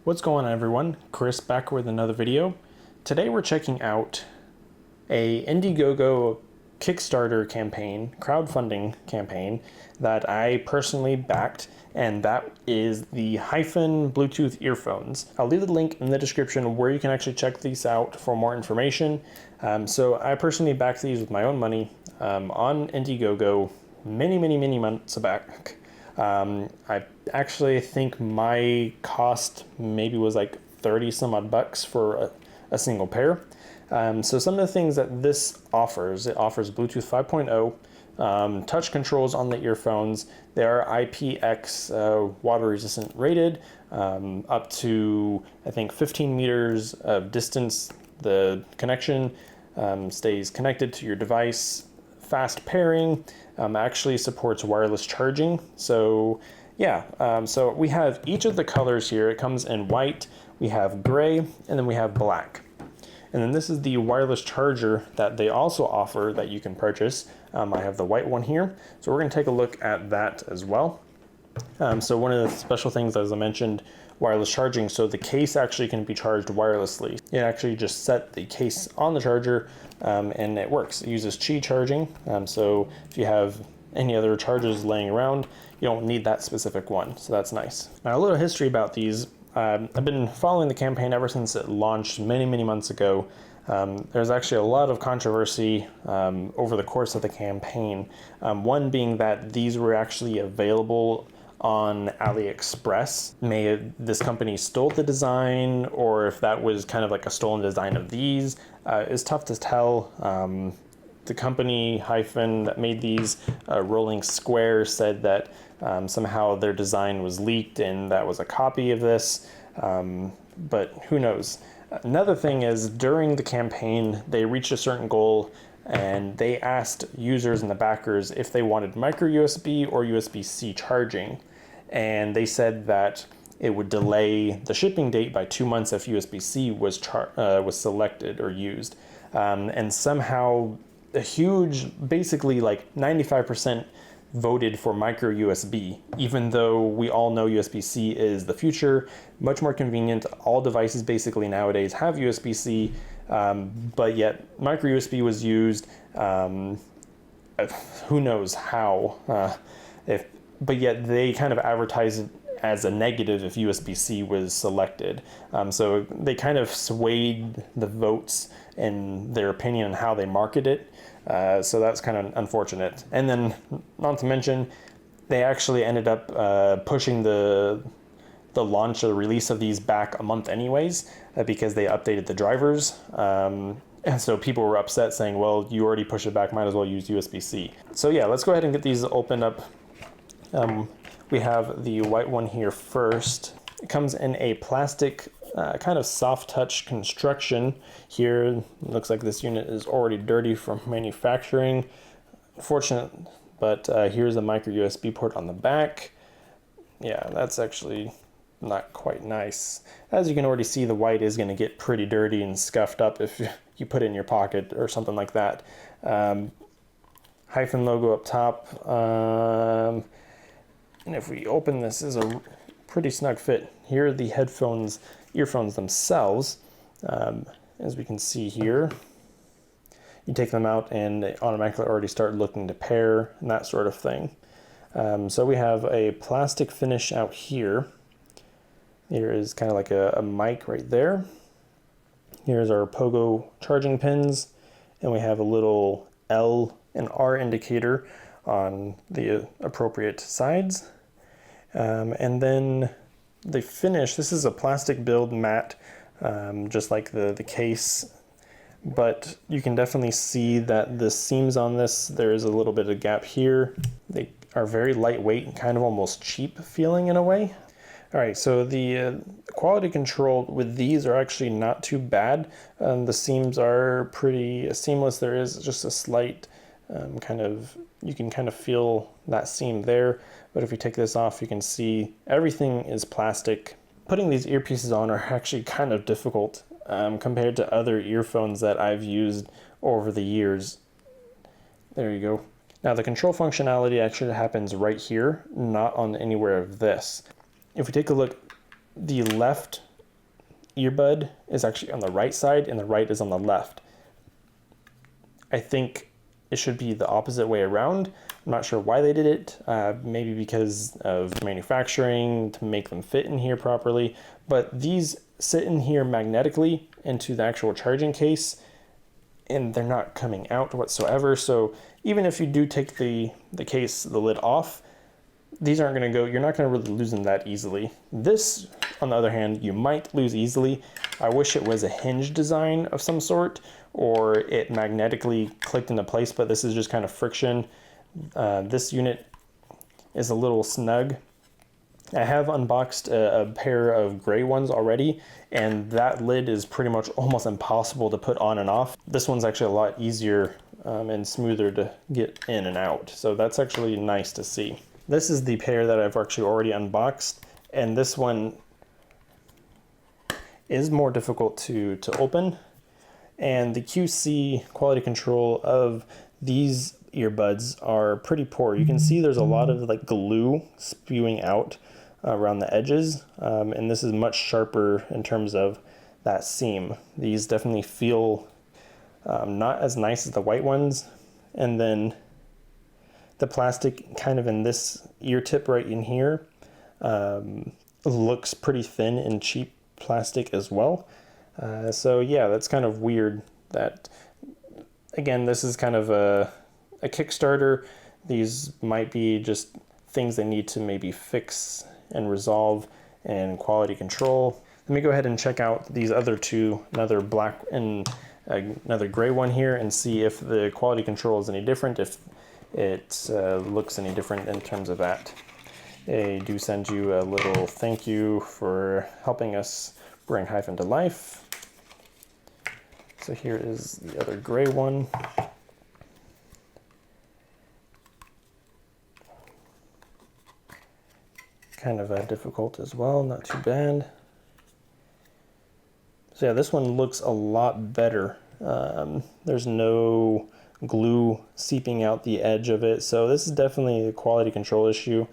What's going on, everyone? Chris back with another video. Today we're checking out a Indiegogo Kickstarter campaign, crowdfunding campaign that I personally backed, and that is the Hyphen Bluetooth earphones. I'll leave the link in the description where you can actually check these out for more information. So I personally backed these with my own money on Indiegogo many months back. I actually think my cost maybe was like 30 some odd bucks for a single pair. So some of the things that this offers, it offers Bluetooth 5.0, touch controls on the earphones. They are IPX water resistant rated, up to I think 15 meters of distance. The connection stays connected to your device. Fast pairing, actually supports wireless charging. So yeah, so we have each of the colors here. It comes in white, we have gray, and then we have black. And then this is the wireless charger that they also offer that you can purchase. I have the white one here. So we're gonna take a look at that as well. So one of the special things, as I mentioned, wireless charging. So the case actually can be charged wirelessly. You actually just set the case on the charger and it works. It uses Qi charging. So if you have any other chargers laying around, you don't need that specific one. So that's nice. Now a little history about these. I've been following the campaign ever since it launched many months ago. There's actually a lot of controversy over the course of the campaign. One being that these were actually available on AliExpress. May this company stole the design, or if that was kind of like a stolen design of these, is tough to tell. The company Hyphen that made these, Rolling Square, said that somehow their design was leaked and that was a copy of this, but who knows. Another thing is, during the campaign, they reached a certain goal and they asked users and the backers if they wanted micro USB or USB-C charging. And they said that it would delay the shipping date by 2 months if USB-C was selected or used. And somehow a huge, basically like 95% voted for micro USB, even though we all know USB-C is the future, much more convenient. All devices basically nowadays have USB-C, but yet micro USB was used. Who knows how, but yet they kind of advertised it as a negative if USB-C was selected. So they kind of swayed the votes in their opinion on how they market it. So that's kind of unfortunate. And then, not to mention, they actually ended up pushing the launch or the release of these back a month anyways, because they updated the drivers. And so people were upset, saying, well, you already pushed it back, might as well use USB-C. So yeah, let's go ahead and get these opened up. We have the white one here first. It comes in a plastic kind of soft touch construction. Here it looks like this unit is already dirty from manufacturing. Unfortunate, but here's a micro USB port on the back. Yeah, that's actually not quite nice. As you can already see, the white is going to get pretty dirty and scuffed up if you put it in your pocket or something like that. Hyphen logo up top. And if we open this, is a pretty snug fit. Here are the earphones themselves. As we can see here, you take them out and they automatically already start looking to pair and that sort of thing. So we have a plastic finish out here. Here is kind of like a mic right there. Here's our pogo charging pins, and we have a little L and R indicator on the appropriate sides. And then the finish, this is a plastic build matte, just like the case, but you can definitely see that the seams on this, there is a little bit of gap here. They are very lightweight and kind of almost cheap feeling in a way. All right, so the quality control with these are actually not too bad. The seams are pretty seamless. There is just a slight you can kind of feel that seam there, but if you take this off, you can see everything is plastic. Putting these earpieces on are actually kind of difficult compared to other earphones that I've used over the years. There you go. Now the control functionality actually happens right here, not on anywhere of this. If we take a look, the left earbud is actually on the right side and the right is on the left. I think it should be the opposite way around. I'm not sure why they did it, maybe because of manufacturing to make them fit in here properly, but these sit in here magnetically into the actual charging case and they're not coming out whatsoever. So even if you do take the lid off, these aren't going to go, you're not going to really lose them that easily. This, on the other hand, you might lose easily. I wish it was a hinge design of some sort, or it magnetically clicked into place, but this is just kind of friction. This unit is a little snug. I have unboxed a pair of gray ones already, and that lid is pretty much almost impossible to put on and off. This one's actually a lot easier and smoother to get in and out, so that's actually nice to see. This is the pair that I've actually already unboxed, and this one is more difficult to open. And the QC quality control of these earbuds are pretty poor. You can see there's a lot of like glue spewing out around the edges, and this is much sharper in terms of that seam. These definitely feel not as nice as the white ones. And then the plastic kind of in this ear tip right in here looks pretty thin and cheap plastic as well. So yeah, that's kind of weird that, again, this is kind of a Kickstarter. These might be just things they need to maybe fix and resolve and quality control. Let me go ahead and check out these other two, another black and another gray one here, and see if the quality control is any different, if it looks any different in terms of that. They do send you a little thank you for helping us bring Hyphen to life. So here is the other gray one. Kind of difficult as well, not too bad. So yeah, this one looks a lot better. There's no glue seeping out the edge of it, so this is definitely a quality control issue.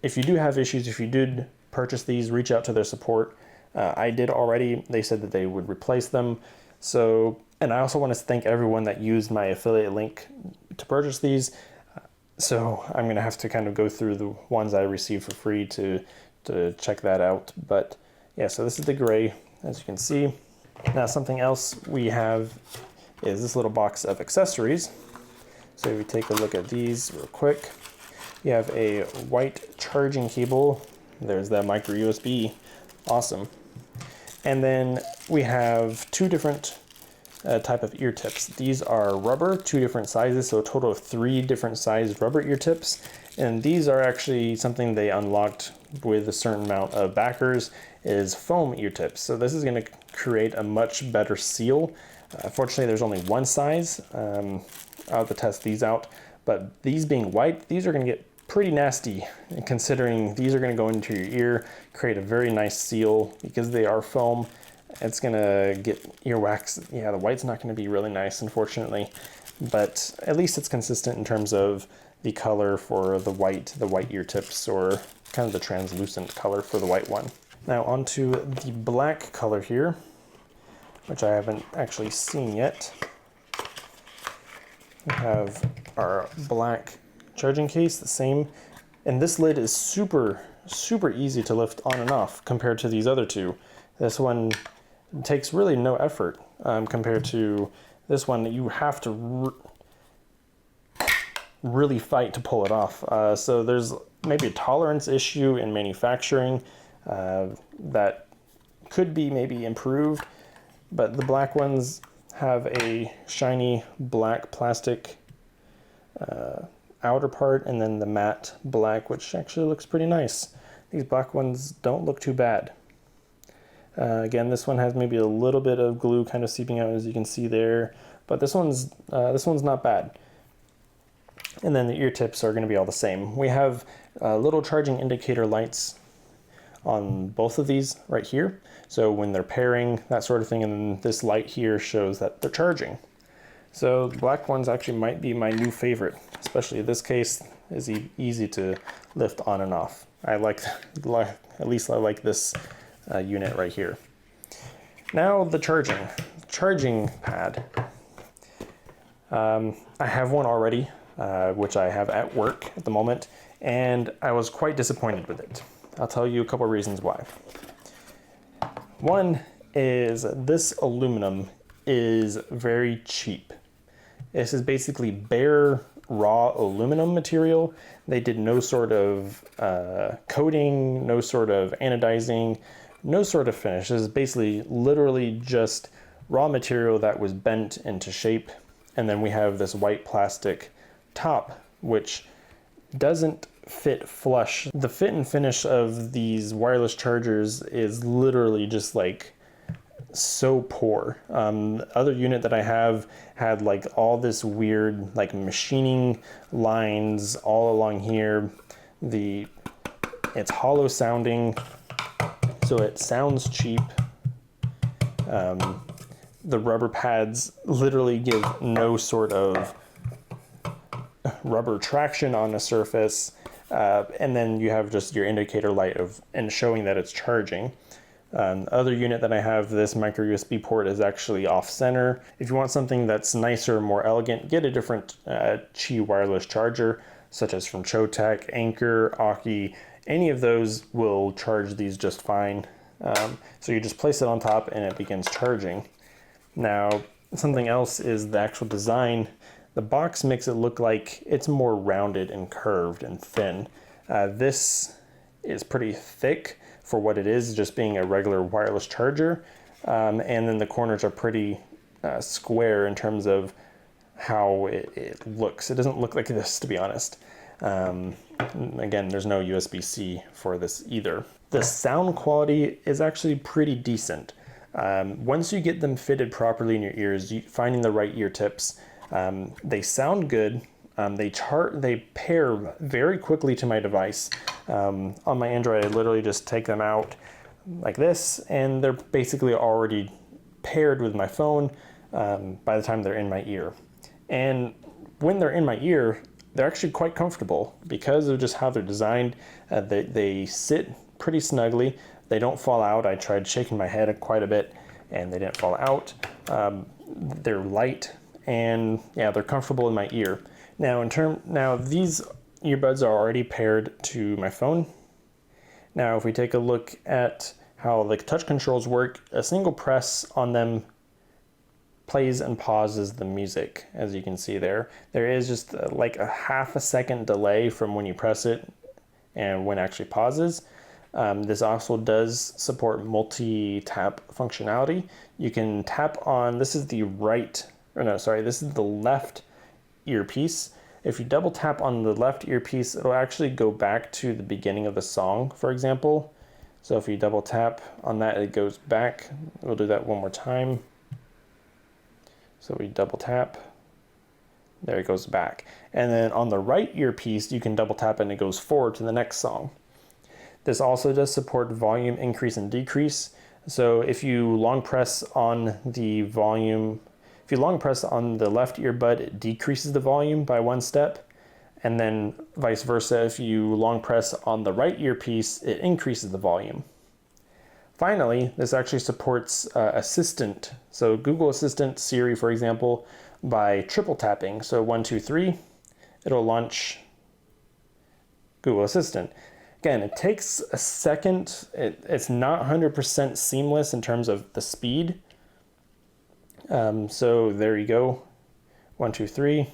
If you do have issues, if you did purchase these, reach out to their support. I did already. They said that they would replace them. So, and I also want to thank everyone that used my affiliate link to purchase these. So I'm going to have to kind of go through the ones I received for free to check that out. But yeah, so this is the gray, as you can see. Now something else we have is this little box of accessories. So if we take a look at these real quick, you have a white charging cable. There's that micro USB, awesome. And then we have two different type of ear tips. These are rubber, two different sizes, so a total of 3 different sized rubber ear tips. And these are actually something they unlocked with a certain amount of backers, is foam ear tips. So this is going to create a much better seal. Fortunately, there's only one size. I'll have to test these out, but these being white, these are going to get pretty nasty, and considering these are going to go into your ear, create a very nice seal. Because they are foam, it's going to get earwax. Yeah, the white's not going to be really nice, unfortunately, but at least it's consistent in terms of the color for the white ear tips, or kind of the translucent color for the white one. Now onto the black color here, which I haven't actually seen yet. We have our black charging case, the same, and this lid is super easy to lift on and off compared to these other two. This one takes really no effort compared to this one. You have to really fight to pull it off. So there's maybe a tolerance issue in manufacturing that could be maybe improved, but the black ones have a shiny black plastic outer part, and then the matte black, which actually looks pretty nice. These black ones don't look too bad. Again, this one has maybe a little bit of glue kind of seeping out, as you can see there, but this one's not bad. And then the ear tips are going to be all the same. We have little charging indicator lights on both of these right here, so when they're pairing, that sort of thing, and this light here shows that they're charging. So the black ones actually might be my new favorite, especially this case is easy to lift on and off. I like, at least I like this unit right here. Now the charging pad. I have one already, which I have at work at the moment, and I was quite disappointed with it. I'll tell you a couple reasons why. One is this aluminum is very cheap. This is basically bare raw aluminum material. They did no sort of coating, no sort of anodizing, no sort of finish. This is basically literally just raw material that was bent into shape. And then we have this white plastic top, which doesn't fit flush. The fit and finish of these wireless chargers is literally just like so poor. Other unit that I have had like all this weird like machining lines all along here. It's hollow sounding, so it sounds cheap. The rubber pads literally give no sort of rubber traction on the surface. And then you have just your indicator light and showing that it's charging. Other unit that I have, this micro USB port is actually off center. If you want something that's nicer, more elegant, get a different Qi wireless charger, such as from Chotec, Anker, Aki. Any of those will charge these just fine. So you just place it on top and it begins charging. Now, something else is the actual design. The box makes it look like it's more rounded and curved and thin. This is pretty thick for what it is, just being a regular wireless charger. And then the corners are pretty square in terms of how it looks. It doesn't look like this, to be honest. Again, there's no USB-C for this either. The sound quality is actually pretty decent. Once you get them fitted properly in your ears, finding the right ear tips, they sound good. They pair very quickly to my device. On my Android, I literally just take them out like this, and they're basically already paired with my phone by the time they're in my ear. And when they're in my ear, they're actually quite comfortable because of just how they're designed. They sit pretty snugly. They don't fall out. I tried shaking my head quite a bit and they didn't fall out. They're light and yeah, they're comfortable in my ear. Now these earbuds are already paired to my phone. Now if we take a look at how the touch controls work, a single press on them plays and pauses the music, as you can see there. There is just like a half a second delay from when you press it and when it actually pauses. This also does support multi-tap functionality. You can tap on, this is the left earpiece. If you double tap on the left earpiece, it'll actually go back to the beginning of the song, for example. So if you double tap on that, it goes back. We'll do that one more time. So we double tap, there it goes back. And then on the right earpiece, you can double tap and it goes forward to the next song. This also does support volume increase and decrease. So if you long press on the volume, if you long press on the left earbud, it decreases the volume by one step. And then vice versa, if you long press on the right earpiece, it increases the volume. Finally, this actually supports Assistant. So Google Assistant, Siri, for example, by triple tapping. So 1, 2, 3, it'll launch Google Assistant. Again, it takes a second. It's not 100% seamless in terms of the speed. So there you go. 1, 2, 3. It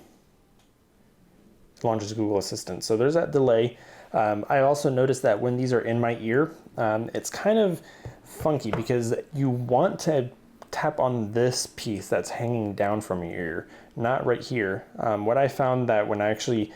launches Google Assistant. So there's that delay. I also noticed that when these are in my ear, it's kind of funky because you want to tap on this piece that's hanging down from your ear, not right here. What I found that when I actually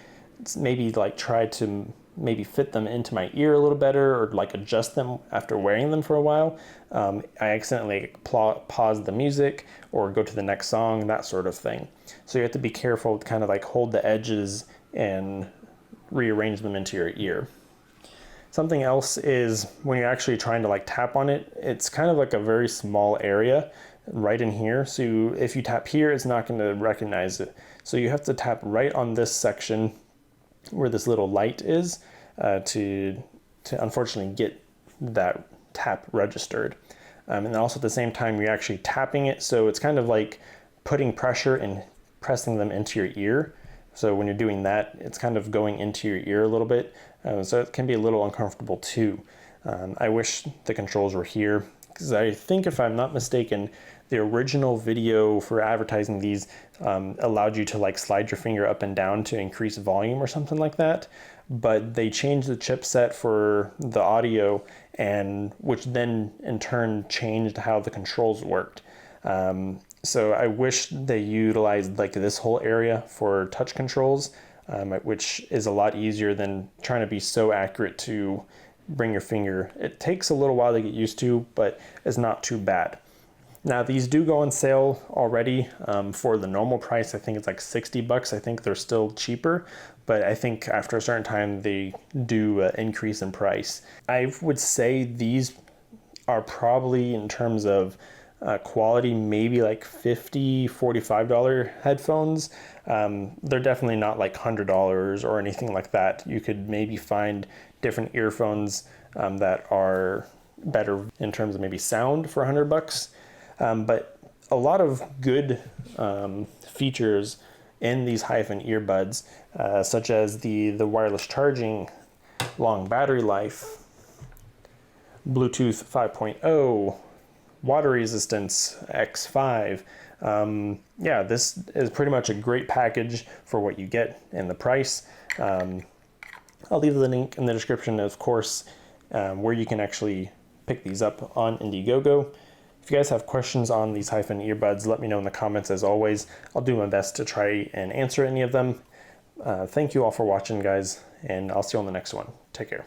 maybe like tried to maybe fit them into my ear a little better or like adjust them after wearing them for a while, I accidentally pause the music or go to the next song, that sort of thing. So you have to be careful to kind of like hold the edges and rearrange them into your ear. Something else is when you're actually trying to like tap on it, it's kind of like a very small area right in here. So if you tap here, it's not going to recognize it. So you have to tap right on this section where this little light is to unfortunately get that tap registered. And then also at the same time, you're actually tapping it. So it's kind of like putting pressure and pressing them into your ear. So when you're doing that, it's kind of going into your ear a little bit. So it can be a little uncomfortable too. I wish the controls were here, because I think, if I'm not mistaken, the original video for advertising these allowed you to like slide your finger up and down to increase volume or something like that. But they changed the chipset for the audio, and which then in turn changed how the controls worked. So I wish they utilized like this whole area for touch controls, which is a lot easier than trying to be so accurate to bring your finger. It takes a little while to get used to, but it's not too bad. Now these do go on sale already for the normal price. I think it's like 60 bucks. I think they're still cheaper, but I think after a certain time they do increase in price. I would say these are probably, in terms of quality, maybe like $50, $45 headphones. They're definitely not like $100 or anything like that. You could maybe find different earphones that are better in terms of maybe sound for $100. But a lot of good features in these Hyphen earbuds, such as the wireless charging, long battery life, Bluetooth 5.0, water resistance X5. Yeah, this is pretty much a great package for what you get and the price. I'll leave the link in the description, of course, where you can actually pick these up on Indiegogo. If you guys have questions on these Hyphen earbuds, let me know in the comments. As always, I'll do my best to try and answer any of them. Thank you all for watching, guys, and I'll see you on the next one. Take care.